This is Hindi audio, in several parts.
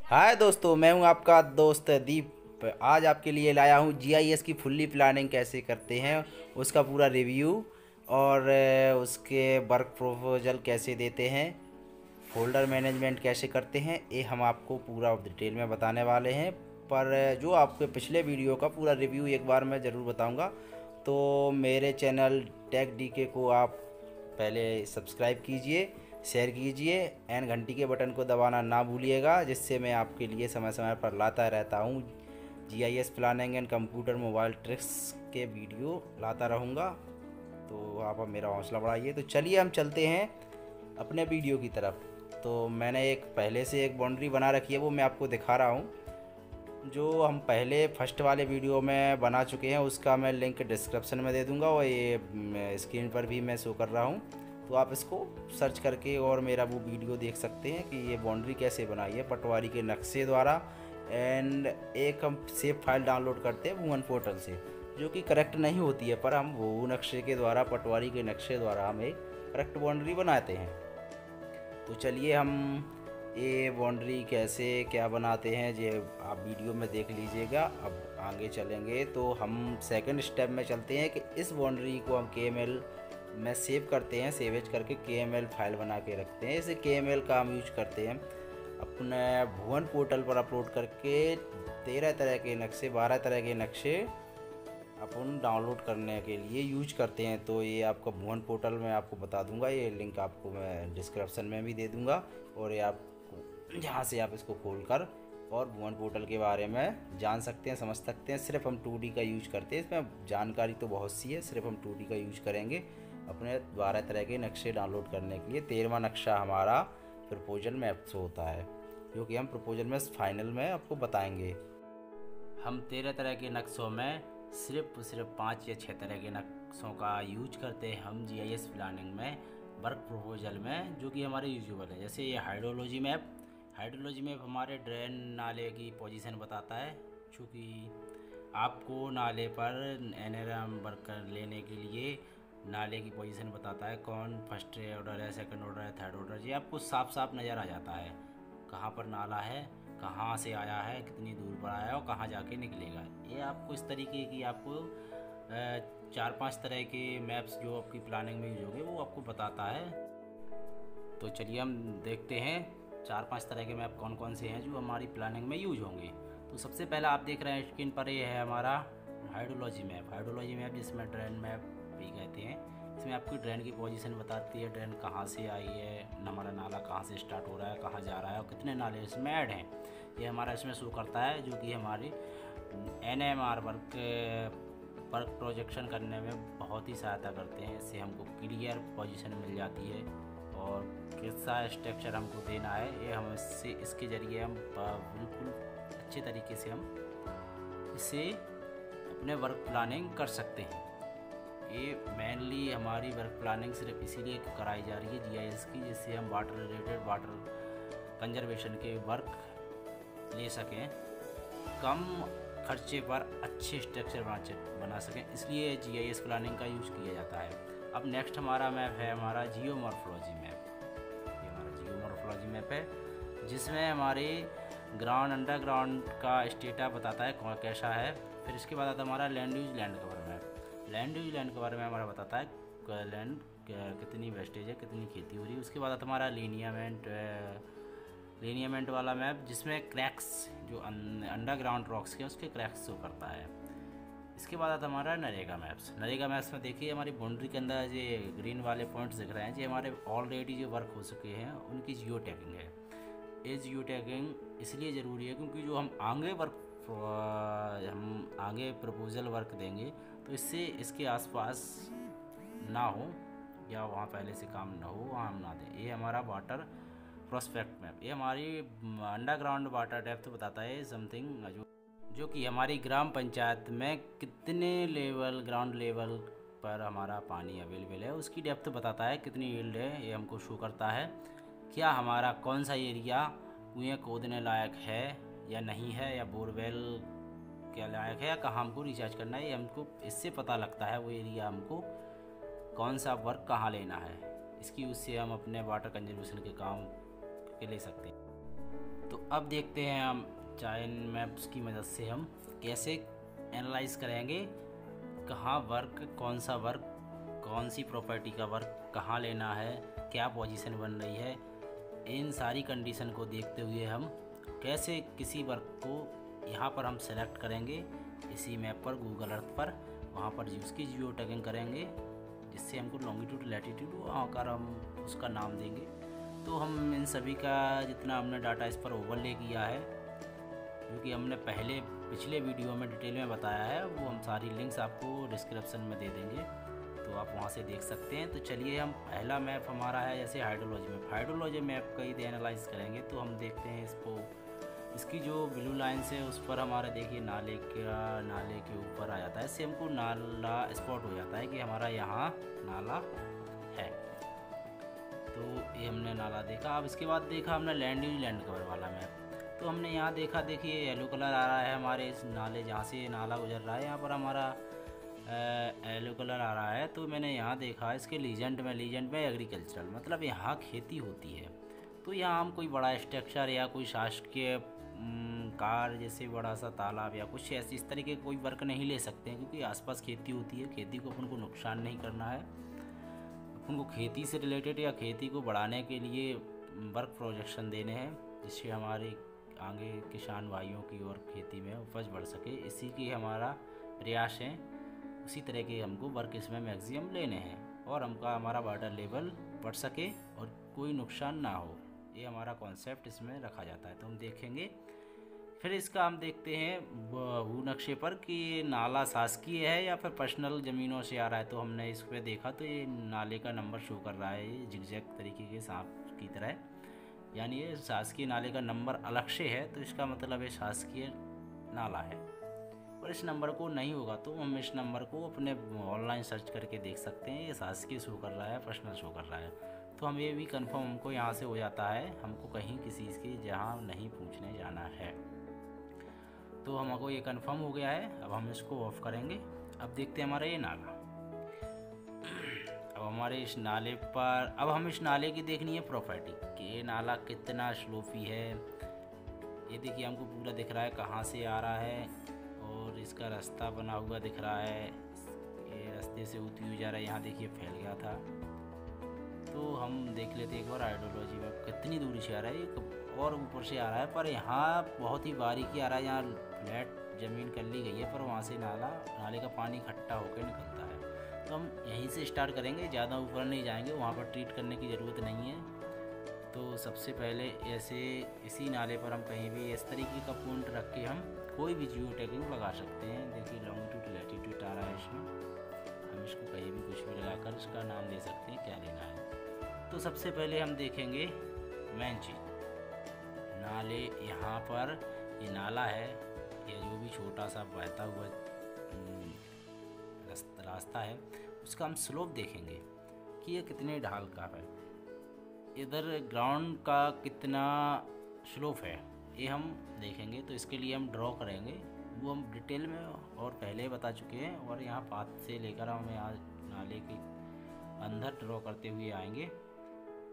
हाय दोस्तों, मैं हूं आपका दोस्त दीप। आज आपके लिए लाया हूं जीआईएस की फुल्ली प्लानिंग कैसे करते हैं उसका पूरा रिव्यू और उसके वर्क प्रपोजल कैसे देते हैं, फोल्डर मैनेजमेंट कैसे करते हैं, ये हम आपको पूरा डिटेल में बताने वाले हैं। पर जो आपके पिछले वीडियो का पूरा रिव्यू एक बार मैं ज़रूर बताऊंगा। तो मेरे चैनल टेक डीके को आप पहले सब्सक्राइब कीजिए, शेयर कीजिए एंड घंटी के बटन को दबाना ना भूलिएगा, जिससे मैं आपके लिए समय समय पर लाता रहता हूँ GIS planning and computer mobile tricks के वीडियो लाता रहूँगा। तो आप अब मेरा हौसला बढ़ाइए। तो चलिए हम चलते हैं अपने वीडियो की तरफ। तो मैंने एक पहले से एक बाउंड्री बना रखी है, वो मैं आपको दिखा रहा हूँ। जो हम पहले फर्स्ट वाले वीडियो में बना चुके हैं उसका मैं लिंक डिस्क्रिप्शन में दे दूंगा, और ये स्क्रीन पर भी मैं शो कर रहा हूँ। तो आप इसको सर्च करके और मेरा वो वीडियो देख सकते हैं कि ये बाउंड्री कैसे बनाई है पटवारी के नक्शे द्वारा। एंड एक हम सेव फाइल डाउनलोड करते हैं भुवन पोर्टल से, जो कि करेक्ट नहीं होती है, पर हम वो नक्शे के द्वारा, पटवारी के नक्शे द्वारा हम एक करेक्ट बाउंड्री बनाते हैं। तो चलिए हम ये बाउंड्री कैसे क्या बनाते हैं ये आप वीडियो में देख लीजिएगा। अब आगे चलेंगे तो हम सेकंड स्टेप में चलते हैं कि इस बाउंड्री को हम KML में सेव करते हैं। सेवेज करके KML फाइल बना के रखते हैं। इसे KML का हम यूज करते हैं अपने भुवन पोर्टल पर अपलोड करके 13 तरह के नक्शे, 12 तरह के नक्शे अपन डाउनलोड करने के लिए यूज करते हैं। तो ये आपका भुवन पोर्टल में आपको बता दूंगा, ये लिंक आपको मैं डिस्क्रिप्शन में भी दे दूंगा, और ये आपको जहाँ से आप इसको खोलकर और भुवन पोर्टल के बारे में जान सकते हैं, समझ सकते हैं। सिर्फ हम 2D का यूज करते हैं, इसमें जानकारी तो बहुत सी है, सिर्फ हम 2D का यूज करेंगे अपने 12 तरह के नक्शे डाउनलोड करने के लिए। 13वां नक्शा हमारा प्रपोजल मैप्स होता है, जो कि हम प्रपोजल में फाइनल में आपको बताएंगे। हम 13 तरह के नक्शों में सिर्फ 5 या 6 तरह के नक्शों का यूज करते हैं हम जीआईएस प्लानिंग में, वर्क प्रपोजल में, जो कि हमारे यूजुअल है। जैसे ये हाइड्रोलॉजी मैप हमारे ड्रेन नाले की पोजीशन बताता है, चूँकि आपको नाले पर एनआरएम वर्क लेने के लिए नाले की पोजीशन बताता है, कौन फर्स्ट ऑर्डर है, सेकंड ऑर्डर है, थर्ड ऑर्डर। ये आपको साफ साफ नज़र आ जाता है कहाँ पर नाला है, कहाँ से आया है, कितनी दूर पर आया है और कहाँ जाके निकलेगा। ये आपको इस तरीके की आपको 4-5 तरह के मैप्स जो आपकी प्लानिंग में यूज होंगे वो आपको बताता है। तो चलिए हम देखते हैं 4-5 तरह के मैप कौन कौन से हैं जो हमारी प्लानिंग में यूज होंगे। तो सबसे पहला आप देख रहे हैं स्क्रीन पर, ये है हमारा हाइड्रोलॉजी मैप जिसमें ड्रेन मैप भी कहते हैं। इसमें आपकी ड्रेन की पोजीशन बताती है, ड्रेन कहाँ से आई है, हमारा नाला कहाँ से स्टार्ट हो रहा है, कहाँ जा रहा है और कितने नाले इसमें ऐड हैं, ये हमारा इसमें शो करता है, जो कि हमारी NMR वर्क प्रोजेक्शन करने में बहुत ही सहायता करते हैं। इससे हमको क्लियर पोजीशन मिल जाती है और कैसा स्ट्रक्चर हमको देना है, ये हम इसके ज़रिए हम बिल्कुल अच्छे तरीके से हम इसे अपने वर्क प्लानिंग कर सकते हैं। ये मेनली हमारी वर्क प्लानिंग सिर्फ इसीलिए कराई जा रही है जीआईएस की, जिससे हम वाटर रिलेटेड, वाटर कंजर्वेशन के वर्क ले सकें, कम खर्चे पर अच्छे स्ट्रक्चर बना सकें, इसलिए जीआईएस प्लानिंग का यूज़ किया जाता है। अब नेक्स्ट हमारा मैप है हमारा जियोमॉर्फोलॉजी मैप। ये हमारा जियोमॉर्फोलॉजी मैप है, जिसमें हमारे ग्राउंड, अंडरग्राउंड का स्टेटा बताता है कौन कैसा है। फिर इसके बाद आता है हमारा land cover map. Land cover में हमारा बताता है लैंड कितनी वेस्टेज है, कितनी खेती हो रही है। उसके बाद आता हमारा लीनियमेंट वाला मैप, जिसमें क्रैक्स जो अंडरग्राउंड रॉक्स के उसके क्रैक्स शो करता है। इसके बाद आता हमारा नरेगा मैप्स में देखिए हमारी बाउंड्री के अंदर ये ग्रीन वाले पॉइंट्स दिख रहे हैं, जो हमारे ऑलरेडी जो वर्क हो चुके हैं उनकी जियो टैगिंग है। ये जियो टैगिंग इसलिए ज़रूरी है क्योंकि जो हम आगे प्रपोजल वर्क देंगे तो इससे इसके आसपास ना हो या वहाँ पहले से काम ना हो, वहाँ हम ना दें। ये हमारा वाटर प्रोस्पेक्ट मैप, ये हमारी अंडरग्राउंड वाटर डेप्थ बताता है समथिंग, जो कि हमारी ग्राम पंचायत में कितने लेवल, ग्राउंड लेवल पर हमारा पानी अवेलेबल है, उसकी डेप्थ बताता है, कितनी यील्ड है ये हमको शो करता है। क्या हमारा कौन सा एरिया कुएँ खोदने लायक है या नहीं है, या बोरवेल क्या लायक है, या कहाँ हमको रिचार्ज करना है, ये हमको इससे पता लगता है वो एरिया हमको कौन सा वर्क कहाँ लेना है। इसकी यूज़ से हम अपने वाटर कंजर्वेशन के काम के ले सकते हैं। तो अब देखते हैं हम चाइन मैप्स की मदद से हम कैसे एनालाइज करेंगे कहाँ वर्क, कौन सा वर्क, कौन सी प्रॉपर्टी का वर्क कहाँ लेना है, क्या पोजीशन बन रही है। इन सारी कंडीशन को देखते हुए हम कैसे किसी वर्क को यहाँ पर हम सेलेक्ट करेंगे इसी मैप पर, गूगल अर्थ पर, वहाँ पर उसकी जियो टैगिंग करेंगे जिससे हमको लॉन्गिट्यूड लैटिट्यूड वहाँ कर हम उसका नाम देंगे। तो हम इन सभी का जितना हमने डाटा इस पर ओवरले किया है, क्योंकि हमने पिछले वीडियो में डिटेल में बताया है, वो हम सारी लिंक्स आपको डिस्क्रिप्शन में दे देंगे, तो आप वहाँ से देख सकते हैं। तो चलिए हम पहला मैप हमारा है जैसे हाइड्रोलॉजी मैप का ही एनालाइज करेंगे। तो हम देखते हैं इसकी जो ब्लू लाइन्स है उस पर हमारा देखिए नाले के ऊपर आ जाता है, इससे हमको नाला स्पॉट हो जाता है कि हमारा यहाँ नाला है। तो ये हमने नाला देखा। अब इसके बाद देखा हमने लैंड यूज लैंड कवर वाला मैप। तो हमने यहाँ देखा, देखिए येलो कलर आ रहा है हमारे इस नाले, जहाँ से नाला गुजर रहा है यहाँ पर हमारा येलो कलर आ रहा है। तो मैंने यहाँ देखा इसके लीजेंड में एग्रीकल्चरल, मतलब यहाँ खेती होती है। तो यहाँ हम कोई बड़ा स्ट्रक्चर या कोई शासकीय कार जैसे बड़ा सा तालाब या कुछ ऐसी इस तरीके कोई वर्क नहीं ले सकते हैं, क्योंकि आसपास खेती होती है। खेती को अपन को नुकसान नहीं करना है, अपन को खेती से रिलेटेड या खेती को बढ़ाने के लिए वर्क प्रोजेक्शन देने हैं, जिससे हमारे आगे किसान भाइयों की और खेती में उपज बढ़ सके। इसी की हमारा प्रयास है। उसी तरह के हमको वर्क इसमें मैक्सिमम लेने हैं और हमारा वाटर लेवल बढ़ सके और कोई नुकसान ना हो, ये हमारा कॉन्सेप्ट इसमें रखा जाता है। तो हम देखेंगे फिर इसका हम देखते हैं भू नक्शे पर कि नाला शासकीय है या फिर पर्सनल ज़मीनों से आ रहा है। तो हमने इस पर देखा तो ये नाले का नंबर शो कर रहा है, ये जिगजैग तरीके के सांप की तरह, यानी ये शासकीय नाले का नंबर अलग से है, तो इसका मतलब है शासकीय नाला है। और इस नंबर को नहीं होगा तो हम इस नंबर को अपने ऑनलाइन सर्च करके देख सकते हैं, ये शासकीय शो कर रहा है, पर्सनल शो कर रहा है। तो हम ये भी कंफर्म हमको यहाँ से हो जाता है, हमको कहीं किसी के जहाँ नहीं पूछने जाना है। तो हमको ये कंफर्म हो गया है। अब हम इसको ऑफ करेंगे। अब देखते हैं हमारा ये नाला। अब हमारे इस नाले पर अब हम इस नाले की देखनी है प्रॉपर्टी कि ये नाला कितना स्लोपी है। ये देखिए हमको पूरा दिख रहा है कहाँ से आ रहा है, और इसका रास्ता बना हुआ दिख रहा है, ये रास्ते से होती हुई जा रहा है। यहाँ देखिए फैल गया था। तो हम देख लेते एक बार हाइड्रोलॉजी में कितनी दूरी से आ रहा है, और ऊपर से आ रहा है, पर यहाँ बहुत ही बारीकी आ रहा है। यहाँ फ्लैट ज़मीन कर ली गई है, पर वहाँ से नाले का पानी इकट्ठा होकर निकलता है। तो हम यहीं से स्टार्ट करेंगे, ज़्यादा ऊपर नहीं जाएंगे, वहाँ पर ट्रीट करने की ज़रूरत नहीं है। तो सबसे पहले ऐसे इसी नाले पर हम कहीं भी इस तरीके का पॉइंट रख के हम कोई भी जियो टैगिंग लगा सकते हैं। देखिए लॉन्गिट्यूड लैटिट्यूड आ रहा है इसमें, हम इसको कहीं भी कुछ भी लगाकर इसका नाम दे सकते हैं क्या लेना है। तो सबसे पहले हम देखेंगे मेन चीज़, नाले यहाँ पर ये नाला है, ये जो भी छोटा सा बहता हुआ रास्ता है उसका हम स्लोप देखेंगे कि ये कितने ढाल का है, इधर ग्राउंड का कितना स्लोप है, ये हम देखेंगे। तो इसके लिए हम ड्रॉ करेंगे, वो हम डिटेल में और पहले बता चुके हैं, और यहाँ पाथ से लेकर हम यहाँ नाले के अंदर ड्रॉ करते हुए आएंगे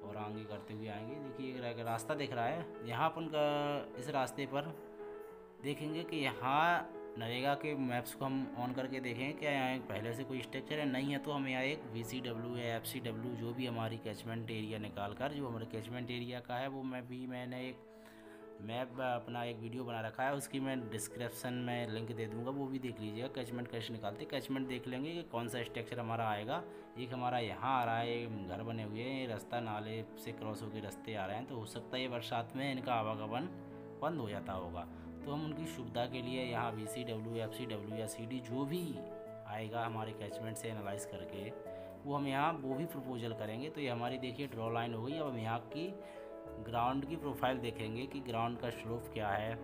और आगे करते हुए आएंगे। देखिए एक रास्ता दिख रहा है, यहाँ अपन का इस रास्ते पर देखेंगे कि यहाँ नरेगा के मैप्स को हम ऑन करके देखेंगे क्या यहाँ पहले से कोई स्ट्रक्चर है, नहीं है तो हम यहाँ एक VCW या FCW जो भी हमारी कैचमेंट एरिया निकाल कर, जो हमारे कैचमेंट एरिया का है वो मैंने एक मैप अपना एक वीडियो बना रखा है, उसकी मैं डिस्क्रिप्शन में लिंक दे दूंगा, वो भी देख लीजिएगा। कैचमेंट कैसे निकालते, कैचमेंट देख लेंगे कि कौन सा स्ट्रक्चर हमारा आएगा। एक हमारा यहाँ आ रहा है, घर बने हुए हैं, रास्ता नाले से क्रॉस होकर रास्ते आ रहे हैं, तो हो सकता है ये बरसात में इनका आवागमन बंद हो जाता होगा। तो हम उनकी सुविधा के लिए यहाँ VCW, FCW या CD जो भी आएगा हमारे कैचमेंट से एनालाइज करके वो हम यहाँ वो भी प्रपोजल करेंगे। तो ये हमारी देखिए ड्रॉ लाइन हो गई। अब हम यहाँ की ग्राउंड की प्रोफाइल देखेंगे कि ग्राउंड का स्लोप क्या है,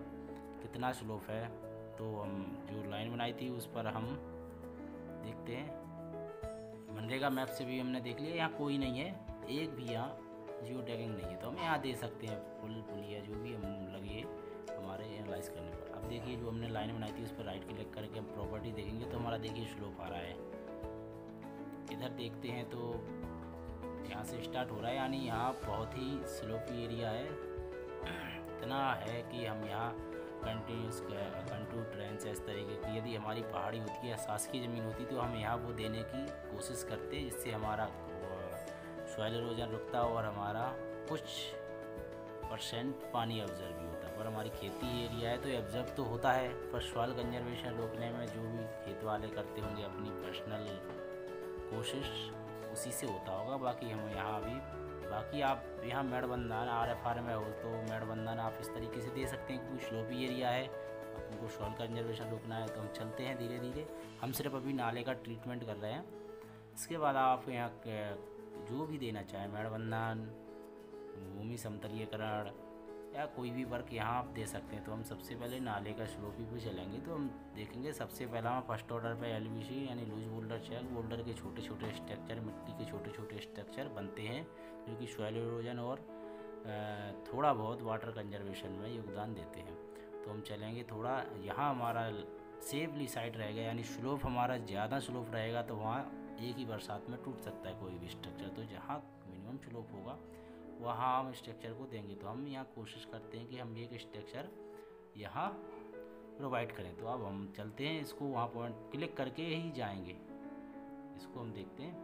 कितना स्लोप है। तो हम जो लाइन बनाई थी उस पर हम देखते हैं। मनरेगा मैप से भी हमने देख लिया, यहाँ कोई नहीं है, एक भी यहाँ जियो टैगिंग नहीं है, तो हम यहाँ दे सकते हैं पुलिया जो भी हम लगे हमारे एनालाइज करने पर। अब देखिए जो हमने लाइन बनाई थी उस पर राइट क्लिक करके हम प्रॉपर्टी देखेंगे तो हमारा देखिए स्लोप आ रहा है। इधर देखते हैं तो यहाँ से स्टार्ट हो रहा है, यानी यहाँ बहुत ही स्लोपी एरिया है। इतना है कि हम यहाँ कंटिन्यू ट्रेन से इस तरीके की, यदि हमारी पहाड़ी होती है, शासकीय ज़मीन होती तो हम यहाँ वो देने की कोशिश करते, जिससे हमारा सॉइल इरोजन रुकता और हमारा कुछ % पानी ऑब्जर्व भी होता। पर हमारी खेती एरिया है तो ये ऑब्जर्व तो होता है, पर सॉइल कंजर्वेशन रोकने में जो भी खेत वाले करते होंगे अपनी पर्सनल कोशिश, उसी से होता होगा। बाकी हम यहाँ अभी बाकी आप यहाँ मेड़बंधन RFR में हो तो मेड़बंधन आप इस तरीके से दे सकते हैं, क्योंकि स्लोपी एरिया है, आपको सॉइल कंजर्वेशन रोकना है। तो हम चलते हैं धीरे धीरे, हम सिर्फ अभी नाले का ट्रीटमेंट कर रहे हैं। इसके बाद आप यहाँ जो भी देना चाहें, मेड़बंधन, भूमि समतलीकरण या कोई भी वर्क यहाँ आप दे सकते हैं। तो हम सबसे पहले नाले का स्लोपी पे चलेंगे तो हम देखेंगे सबसे पहला हम फर्स्ट ऑर्डर पे LBC यानी लूज बोल्डर चेक, बोल्डर के छोटे छोटे स्ट्रक्चर, मिट्टी के छोटे छोटे स्ट्रक्चर बनते हैं जो कि सॉइल इरोजन और थोड़ा बहुत वाटर कंजर्वेशन में योगदान देते हैं। तो हम चलेंगे थोड़ा, यहाँ हमारा सेफली साइड रहेगा, यानी स्लोप हमारा ज़्यादा स्लोप रहेगा तो वहाँ एक ही बरसात में टूट सकता है कोई भी स्ट्रक्चर। तो जहाँ मिनिमम स्लोप होगा वहाँ हम स्ट्रक्चर को देंगे। तो हम यहाँ कोशिश करते हैं कि हम एक स्ट्रक्चर यहाँ प्रोवाइड करें। तो अब हम चलते हैं, इसको वहाँ पॉइंट क्लिक करके ही जाएंगे। इसको हम देखते हैं,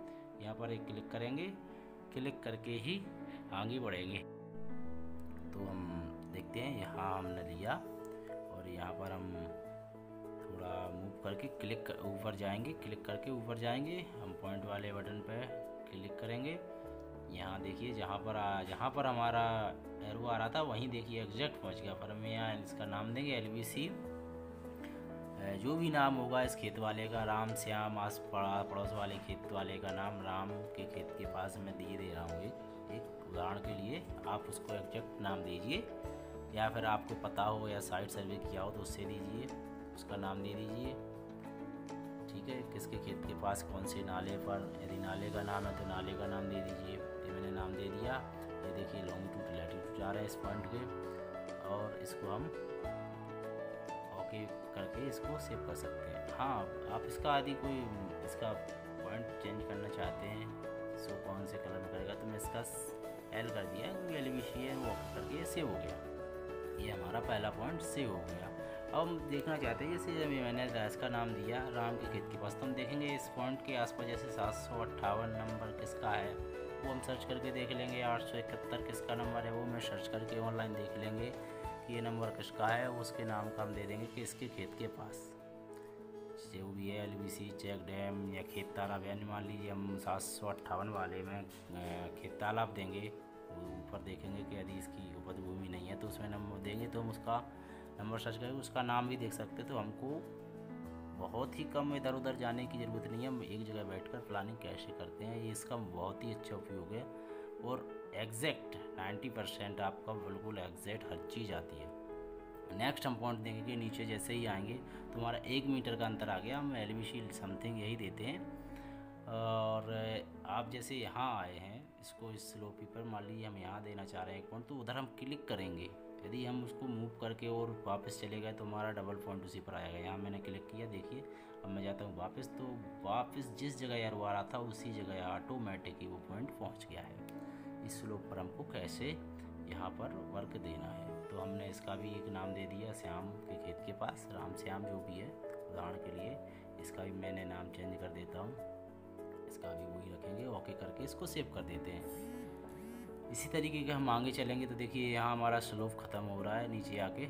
यहाँ पर एक क्लिक करेंगे, क्लिक करके ही आगे बढ़ेंगे। तो हम देखते हैं यहाँ हमने लिया और यहाँ पर हम थोड़ा मूव करके क्लिक ऊपर जाएंगे, क्लिक करके ऊपर जाएंगे। हम पॉइंट वाले बटन पर क्लिक करेंगे। यहाँ देखिए जहाँ पर हमारा एरो आ रहा था वहीं देखिए एग्जैक्ट पहुँच गया। पर हम यहाँ इसका नाम देंगे LBC, जो भी नाम होगा इस खेत वाले का, राम श्याम, आस पड़ोस वाले खेत वाले का नाम राम के खेत के पास मैं दे रहा हूँ एक उदाहरण के लिए। आप उसको एग्जैक्ट नाम दीजिए, या फिर आपको पता हो या साइट सर्वे किया हो तो उससे दीजिए, उसका नाम दे दीजिए। ठीक है, किसके खेत के पास कौन से नाले पर, यदि नाले का नाम है तो नाले का नाम दे दीजिए। ये मैंने नाम दे दिया। ये देखिए लॉन्गिट्यूड लैटिट्यूड जा रहा है इस पॉइंट के, और इसको हम ओके करके इसको सेव कर सकते हैं। हाँ, आप इसका यदि कोई इसका पॉइंट चेंज करना चाहते हैं, सो कौन से कलर में करेगा, तो मैं इसका L कर दिया, क्योंकि LBC है वो करके सेव हो गया। ये हमारा पहला पॉइंट सेव हो गया। अब हम देखना चाहते हैं, जैसे अभी मैंने इसका नाम दिया राम के खेत के पास, तो हम देखेंगे इस पॉइंट के आसपास जैसे 758 नंबर किसका है वो हम सर्च करके देख लेंगे। 871 किसका नंबर है वो मैं सर्च करके ऑनलाइन देख लेंगे कि ये नंबर किसका है, उसके नाम का हम दे देंगे कि इसके खेत के पास जो भी है LBC चेक डैम या खेत तालाब, यानी मान लीजिए हम 758 वाले में खेत तालाब देंगे। ऊपर देखेंगे कि यदि इसकी उपज भूमि नहीं है तो उसमें नंबर देंगे, तो हम उसका नंबर सर्च करके उसका नाम भी देख सकते। तो हमको बहुत ही कम इधर उधर जाने की ज़रूरत नहीं है, हम एक जगह बैठकर प्लानिंग कैसे करते हैं, ये इसका बहुत ही अच्छा उपयोग है। और एग्जैक्ट 90% आपका बिल्कुल एग्जैक्ट हर चीज़ आती है। नेक्स्ट हम पॉइंट देखेंगे कि नीचे जैसे ही आएंगे तो हमारा 1 मीटर का अंतर आ गया, हम LBC समथिंग यही देते हैं। और आप जैसे यहाँ आए हैं, इसको इस स्लोपी पर मान लीजिए हम यहाँ देना चाह रहे हैं एक पॉइंट, तो उधर हम क्लिक करेंगे। यदि हम उसको मूव करके और वापस चले गए तो हमारा डबल पॉइंट उसी पर आएगा। यहाँ मैंने क्लिक किया, देखिए अब मैं जाता हूँ वापस, तो वापस जिस जगह एरो आ रहा था उसी जगह ऑटोमेटिक ही वो पॉइंट पहुँच गया है। इस स्लोप पर हमको कैसे यहाँ पर वर्क देना है, तो हमने इसका भी एक नाम दे दिया श्याम के खेत के पास, राम श्याम जो भी है उदाहरण के लिए। इसका भी मैंने नाम चेंज कर देता हूँ, इसका भी वही रखेंगे, ओके करके इसको सेव कर देते हैं। इसी तरीके के हम आगे चलेंगे तो देखिए यहाँ हमारा स्लोप ख़त्म हो रहा है, नीचे आते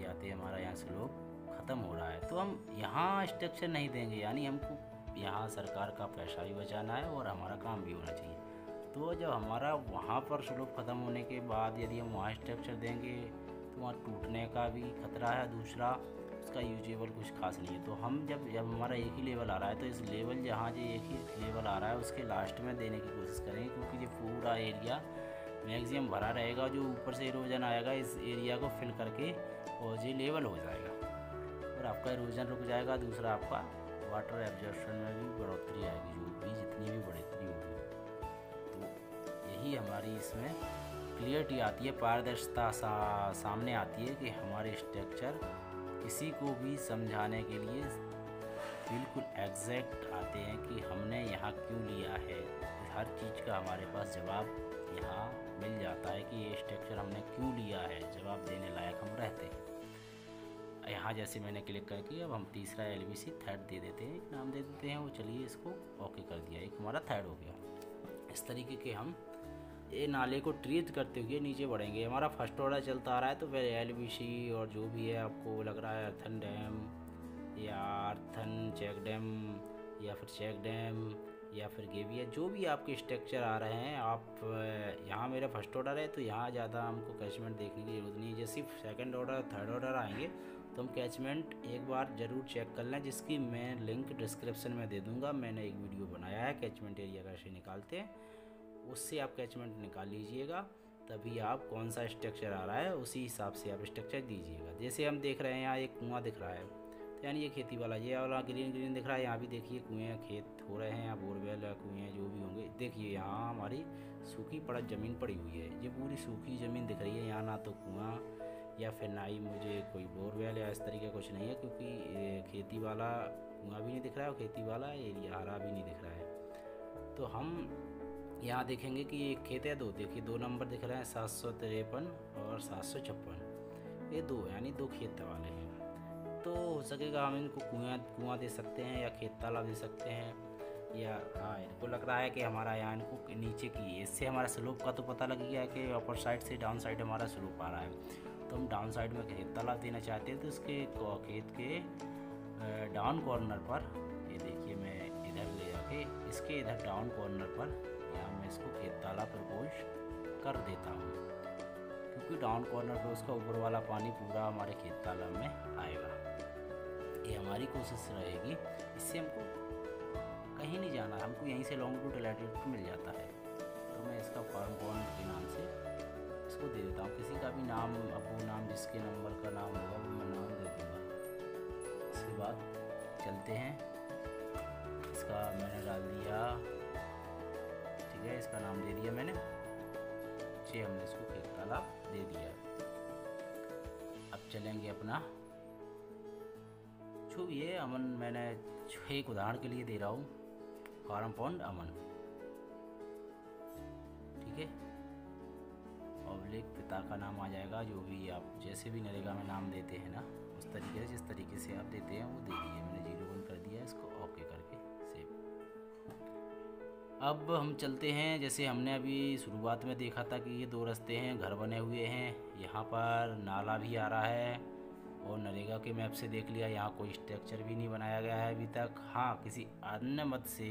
आते हमारा यहाँ स्लोप ख़त्म हो रहा है। तो हम यहाँ स्ट्रक्चर नहीं देंगे, यानी हमको यहाँ सरकार का पैसा भी बचाना है और हमारा काम भी होना चाहिए। तो जब हमारा वहाँ पर स्लोप ख़त्म होने के बाद यदि हम वहाँ स्ट्रक्चर देंगे तो वहाँ टूटने का भी खतरा है, दूसरा उसका यूजेबल कुछ खास नहीं है। तो हम जब हमारा एक ही लेवल आ रहा है तो इस लेवल जहाँ जो एक ही लेवल आ रहा है उसके लास्ट में देने की कोशिश करेंगे, क्योंकि ये पूरा एरिया मैक्सिमम भरा रहेगा। जो ऊपर से इरोजन आएगा इस एरिया को फिल करके और ये लेवल हो जाएगा और आपका इरोजन रुक जाएगा। दूसरा आपका वाटर एब्जॉर्प्शन में भी बढ़ोतरी आएगी, जो भी जितनी भी बढ़ोतरी होगी। तो यही हमारी इसमें क्लियरिटी आती है, पारदर्शिता सामने आती है कि हमारे स्ट्रक्चर किसी को भी समझाने के लिए बिल्कुल एग्जैक्ट आते हैं कि हमने यहाँ क्यों लिया है। हर चीज़ का हमारे पास जवाब यहाँ मिल जाता है कि ये स्ट्रक्चर हमने क्यों लिया है, जवाब देने लायक हम रहते हैं। यहाँ जैसे मैंने क्लिक करके अब हम तीसरा LBC थर्ड दे देते हैं, एक नाम दे देते हैं वो। चलिए इसको ओके कर दिया, एक हमारा थर्ड हो गया। इस तरीके के हम ये नाले को ट्रीट करते हुए नीचे बढ़ेंगे। हमारा फर्स्ट ऑर्डर चलता आ रहा है तो फिर LBC और जो भी है आपको लग रहा है अर्थन डैम या अर्थन चेक डैम या फिर चेक डैम या फिर गेविया, जो भी आपके स्ट्रक्चर आ रहे हैं आप यहाँ मेरा फर्स्ट ऑर्डर है तो यहाँ ज़्यादा हमको कैचमेंट देखने की ज़रूरत नहीं है। जैसे सेकंड ऑर्डर थर्ड ऑर्डर आएंगे तो हम कैचमेंट एक बार ज़रूर चेक कर लें, जिसकी मैं लिंक डिस्क्रिप्शन में दे दूँगा। मैंने एक वीडियो बनाया है कैचमेंट एरिया कैसे निकालते हैं, उससे आप कैचमेंट निकाल लीजिएगा, तभी आप कौन सा स्ट्रक्चर आ रहा है उसी हिसाब से आप स्ट्रक्चर दीजिएगा। जैसे हम देख रहे हैं यहाँ एक कुआँ दिख रहा है, तो यानी ये खेती वाला, ये वाला ग्रीन ग्रीन दिख रहा है। यहाँ भी देखिए कुएँ खेत हो रहे हैं या बोरवेल या कुएँ जो भी होंगे। देखिए यहाँ हमारी सूखी पड़त ज़मीन पड़ी हुई है, ये पूरी सूखी ज़मीन दिख रही है। यहाँ ना तो कुआँ या फिर ना ही मुझे कोई बोरवेल या इस तरीके कुछ नहीं है, क्योंकि खेती वाला कुआँ भी नहीं दिख रहा है और खेती वाला एरिया हरा भी नहीं दिख रहा है। तो हम यहाँ देखेंगे कि एक खेत है, दो देखिए 2 नंबर दिख रहे हैं 753 और 756, ये 2 यानी 2 खेत वाले हैं। तो हो सकेगा हम इनको कुआँ दे सकते हैं या खेत तालाब दे सकते हैं, या हाँ इनको लग रहा है कि हमारा यहाँ इनको नीचे की, इससे हमारा स्लोप का तो पता लग गया है कि अपर साइड से डाउन साइड हमारा स्लोप आ रहा है। तो हम डाउन साइड में खेत तालाब देना चाहते हैं, तो इसके खेत के डाउन कॉर्नर पर, ये देखिए मैं इधर ले जाके इसके इधर डाउन कॉर्नर पर यहाँ मैं इसको खेत तालाब प्रपोज कर देता हूँ, क्योंकि डाउन कॉर्नर पर उसका ऊपर वाला पानी पूरा हमारे खेत तालाब में आएगा। ये हमारी कोशिश रहेगी, इससे हमको कहीं नहीं जाना, हमको यहीं से लॉन्गिट्यूड लैटिट्यूड मिल जाता है। तो मैं इसका फार्म पॉइंट के नाम से इसको दे देता हूँ। किसी का भी नाम, अबू नाम, जिसके नंबर का नाम होगा वो मैं नाम दे दूँगा। इसके बाद चलते हैं, इसका मैंने डाल दिया, ठीक है, इसका नाम दे दिया मैंने, हमने इसको खेत तालाब दे दिया। अब चलेंगे अपना जो भी है अमन, मैंने एक उदाहरण के लिए दे रहा हूँ, फार्म पॉन्ड अमन, ठीक है। ऑब्लिक पिता का नाम आ जाएगा, जो भी आप जैसे भी नरेगा में नाम देते हैं ना उस तरीके से, जिस तरीके से आप देते हैं वो दे दिए। मैंने 0 कर दिया, इसको ओके करके सेव। अब हम चलते हैं, जैसे हमने अभी शुरुआत में देखा था कि ये 2 रास्ते हैं, घर बने हुए हैं, यहाँ पर नाला भी आ रहा है, और नरेगा के मैप से देख लिया यहाँ कोई स्ट्रक्चर भी नहीं बनाया गया है अभी तक। हाँ, किसी अन्य मद से,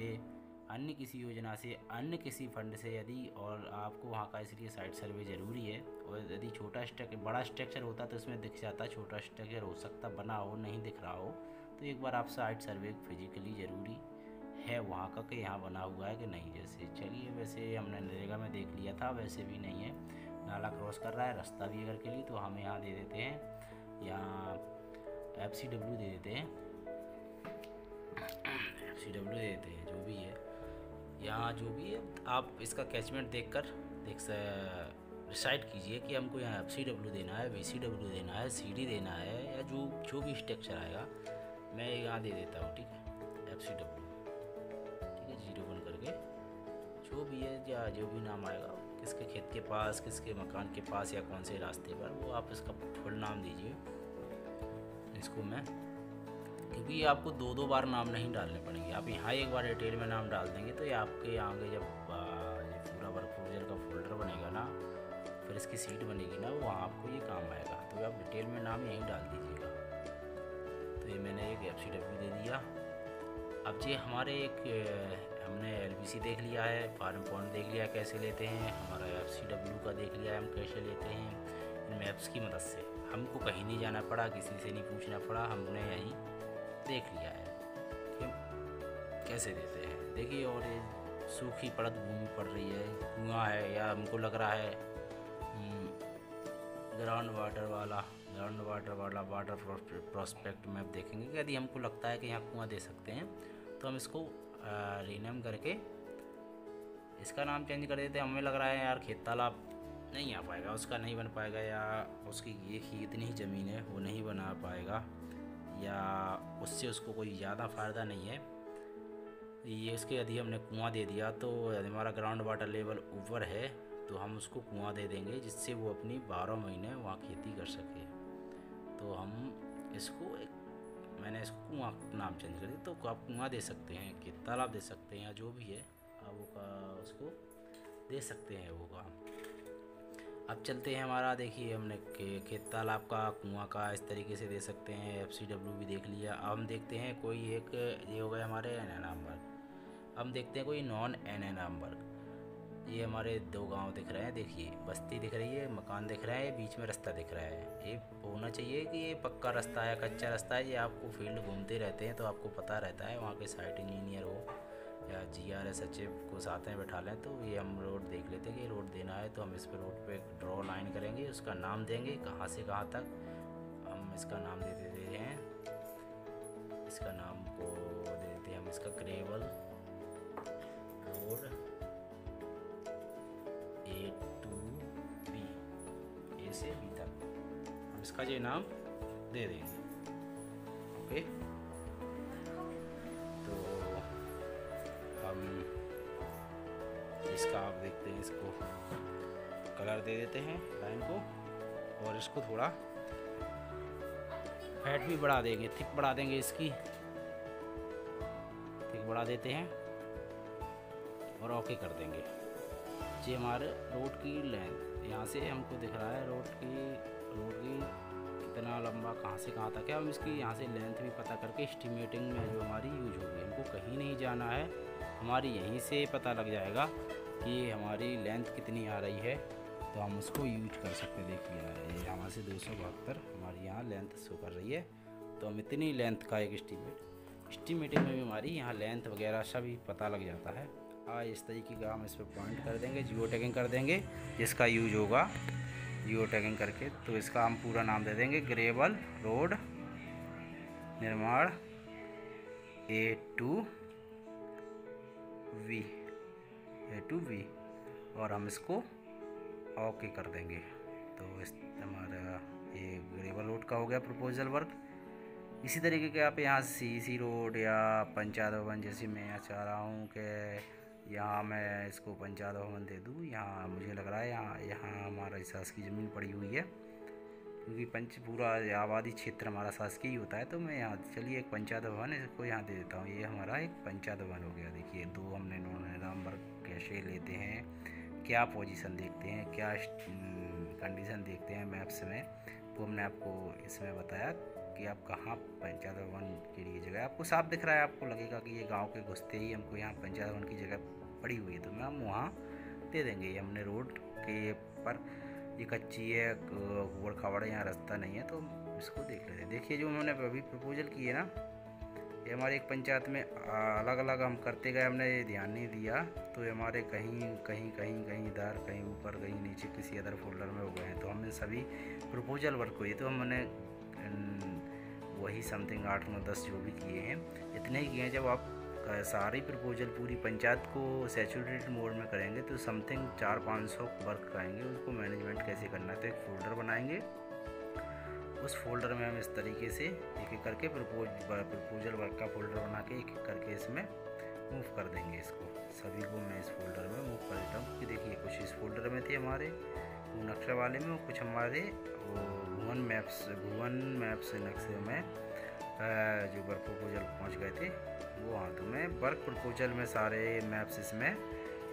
अन्य किसी योजना से, अन्य किसी फंड से यदि, और आपको वहाँ का इसलिए साइट सर्वे ज़रूरी है, और यदि छोटा स्ट्रक्चर, बड़ा स्ट्रक्चर होता तो इसमें दिख जाता, छोटा स्ट्रक्चर हो सकता बना हो, नहीं दिख रहा हो तो एक बार आप साइट सर्वे फिजिकली ज़रूरी है वहाँ का, कि यहाँ बना हुआ है कि नहीं। जैसे चलिए, वैसे हमने नरेगा में देख लिया था, वैसे भी नहीं है, नाला क्रॉस कर रहा है, रास्ता भी अगर के लिए, तो हम यहाँ दे देते हैं, यहाँ FCW दे देते हैं, FCW दे देते हैं, जो भी है यहाँ, जो भी है आप इसका कैचमेंट देखकर डिसाइड कीजिए कि हमको यहाँ FCW देना है, VCW देना है, CD देना है, या जो भी स्ट्रक्चर आएगा मैं यहाँ दे देता हूँ, ठीक है, FCW, ठीक है, 0 करके जो भी है, या जो भी नाम आएगा, किसके खेत के पास, किसके मकान के पास, या कौन से रास्ते पर, वो आप इसका फुल नाम दीजिए। इसको मैं, क्योंकि आपको 2 बार नाम नहीं डालने पड़ेंगे, आप यहाँ एक बार डिटेल में नाम डाल देंगे तो ये आपके आगे जब ये पूरा वर्क प्रोजेक्ट का फोल्डर बनेगा ना, फिर इसकी सीट बनेगी ना, वहाँ आपको ये काम आएगा, तो आप डिटेल में नाम यहीं डाल दीजिएगा। तो ये मैंने एक FCW दे दिया। अब ये हमारे एक हमने LBC देख लिया है, फार्म पॉइंट देख लिया कैसे लेते हैं, हमारा FCW का देख लिया है हम कैसे लेते हैं। इन मैप्स की मदद से हमको कहीं नहीं जाना पड़ा, किसी से नहीं पूछना पड़ा, हमने यहीं देख लिया है कि कैसे देते हैं। देखिए, और ये सूखी पड़त भूमि पड़ रही है, कुआँ है, या हमको लग रहा है ground water water prospect map देखेंगे कि यदि हमको लगता है कि यहाँ कुआँ दे सकते हैं तो हम इसको रीनेम करके इसका नाम चेंज कर देते हैं। हमें लग रहा है यार खेत तालाब नहीं आ पाएगा, उसका नहीं बन पाएगा, या उसकी ये इतनी ही ज़मीन है वो नहीं बना पाएगा, या उससे उसको कोई ज़्यादा फ़ायदा नहीं है। ये इसके यदि हमने कुआं दे दिया तो यदि हमारा ग्राउंड वाटर लेवल ऊपर है तो हम उसको कुआं दे देंगे जिससे वो अपनी 12 महीने वहाँ खेती कर सके। तो हम इसको मैंने इसको कुआं नाम चेंज कर दिया, तो आप कुआं दे सकते हैं कि तालाब दे सकते हैं या जो भी है आप वो का उसको दे सकते हैं वो काम। अब चलते हैं हमारा, देखिए हमने खेत तालाब का कुआं का इस तरीके से दे सकते हैं, FCW भी देख लिया। अब हम देखते हैं कोई एक, ये हो गए हमारे NN नंबर। हम देखते हैं कोई नॉन NN नंबर। ये हमारे 2 गांव दिख रहे हैं, देखिए बस्ती दिख रही है, मकान दिख रहा है, बीच में रास्ता दिख रहा है। ये होना चाहिए कि ये पक्का रास्ता है कच्चा रास्ता है। ये आपको फील्ड घूमते रहते हैं तो आपको पता रहता है, वहाँ के साइट इंजीनियर हो या GRS सचिव को साथ में बैठा लें। तो ये हम रोड देख लेते हैं कि रोड देना है, तो हम इस पर रोड पे ड्रॉ लाइन करेंगे, उसका नाम देंगे कहाँ से कहाँ तक। हम इसका नाम दे देते हैं, इसका नाम को दे देते हैं हम इसका gravel road A to B, A से B तक हम इसका ये नाम दे देंगे। ओके, तो हम इसका आप देखते हैं, इसको कलर दे देते हैं लाइन को, और इसको थोड़ा फैट भी बढ़ा देंगे, थिक बढ़ा देंगे, इसकी थिक बढ़ा देते हैं और ओके कर देंगे। ये हमारे रोड की लेंथ यहाँ से हमको दिख रहा है, रोड की कितना लंबा कहाँ से कहाँ तक है। हम इसकी यहाँ से लेंथ भी पता करके एस्टिमेटिंग में जो हमारी यूज होगी, हमको कहीं नहीं जाना है, हमारी यहीं से पता लग जाएगा कि हमारी लेंथ कितनी आ रही है, तो हम उसको यूज कर सकते हैं। देखिए ये हमारे से 272 हमारी यहाँ लेंथ शो कर रही है, तो हम इतनी लेंथ का एक एस्टिमेटिंग में भी हमारी यहाँ लेंथ वगैरह सभी पता लग जाता है। इस तरीके का हम इस पर पॉइंट कर देंगे, जियो टैगिंग कर देंगे, जिसका यूज होगा जियो टैगिंग करके। तो इसका हम पूरा नाम दे देंगे ग्रेवल रोड निर्माण A to V, और हम इसको ओके कर देंगे। तो इस हमारा ये ग्रेवल रोड का हो गया प्रपोजल वर्क। इसी तरीके के आप यहाँ CC रोड या पंचायत भवन, जैसे मैं यहाँ चाह रहा हूँ कि यहाँ मैं इसको पंचायत भवन दे दूँ। यहाँ मुझे लग रहा है यहाँ हमारा शासकीय ज़मीन पड़ी हुई है, क्योंकि पूरा आबादी क्षेत्र हमारा शासकीय ही होता है। तो मैं यहाँ चलिए एक पंचायत भवन इसको यहाँ दे देता हूँ। ये हमारा एक पंचायत भवन हो गया। देखिए 2 हमने नंबर कैसे लेते हैं, क्या पोजीशन देखते हैं, क्या कंडीशन देखते हैं मैप्स में, वो हमने आपको इसमें बताया कि आप कहाँ पंचायत भवन के लिए जगह आपको साफ दिख रहा है। आपको लगेगा कि ये गांव के घुसते ही हमको यहाँ पंचायत भवन की जगह पड़ी हुई है, तो मैं हम वहाँ दे देंगे। ये हमने रोड के पर ये कच्ची है, गोड़ खावड़ यहाँ रास्ता नहीं है, तो इसको देख लेते हैं। देखिए जो हमने अभी प्रपोजल की है ना, ये हमारे एक पंचायत में अलग अलग हम करते गए, हमने ये ध्यान नहीं दिया, तो ये हमारे कहीं इधर, कहीं ऊपर, कहीं नीचे किसी अदर फोल्डर में हो गए हैं। तो हमने सभी प्रपोजल वर्क हुई, तो हमने वही समथिंग 8 9 10 जो भी किए हैं, इतने ही किए हैं। जब आप सारी प्रपोजल पूरी पंचायत को सैचुरेटेड मोड में करेंगे तो समथिंग 400-500 वर्क करेंगे। उसको मैनेजमेंट कैसे करना है, तो एक फ़ोल्डर बनाएंगे, उस फोल्डर में हम इस तरीके से एक एक करके प्रपोजल वर्क का फोल्डर बना के एक एक करके इसमें मूव कर देंगे। इसको सभी को मैं इस फोल्डर में मूव कर देता हूँ, कि देखिए कुछ इस फोल्डर में थे हमारे वो नक्शे वाले में, और कुछ हमारे वो भुवन मैप्स नक्शे में जो वर्क प्रपोजल पहुँच गए थे वो। हाँ, तो मैं वर्क प्रपोजल में सारे मैप्स इसमें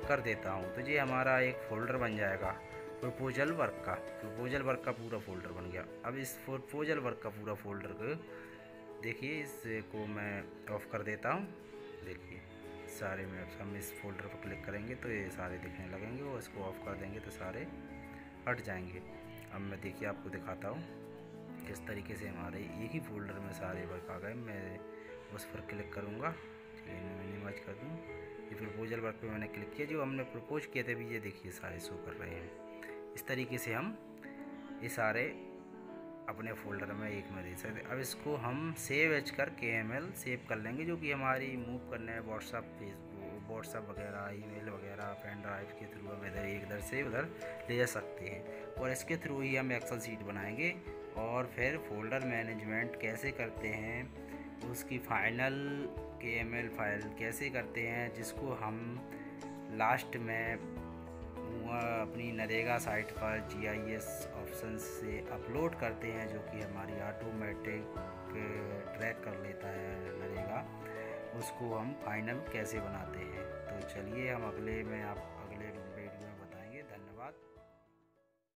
कर देता हूँ। तो ये हमारा एक फ़ोल्डर बन जाएगा प्रपोजल वर्क का पूरा फ़ोल्डर बन गया। अब इस प्रपोजल वर्क का पूरा फ़ोल्डर को देखिए, इसको मैं ऑफ़ कर देता हूँ। देखिए सारे मैप्स, हम इस फोल्डर पर क्लिक करेंगे तो ये सारे दिखने लगेंगे, और इसको ऑफ़ कर देंगे तो सारे हट जाएंगे। अब मैं देखिए आपको दिखाता हूँ किस तरीके से हमारे एक ही फोल्डर में सारे वर्क आ गए। मैं उस पर क्लिक करूँगा, चलिए मैं मिनिमाइज कर दूँ। ये प्रपोजल वर्क पे मैंने क्लिक किया, जो हमने प्रपोज किए थे भी ये देखिए सारे शो कर रहे हैं। इस तरीके से हम ये सारे अपने फोल्डर में एक में दे सकते। अब इसको हम सेव एज कर KML सेव कर लेंगे, जो कि हमारी मूव करने में व्हाट्सअप वगैरह, ईमेल वगैरह, पेन ड्राइव के थ्रू हम इधर से उधर ले जा सकते हैं। और इसके थ्रू ही हम एक्सेल शीट बनाएंगे, और फिर फोल्डर मैनेजमेंट कैसे करते हैं, उसकी फाइनल KML फाइल कैसे करते हैं, जिसको हम लास्ट में अपनी नरेगा साइट पर GIS ऑप्शन से अपलोड करते हैं, जो कि हमारी ऑटोमेटिक ट्रैक कर लेता है नरेगा। उसको हम फाइनल कैसे बनाते हैं, तो चलिए हम अगले में आप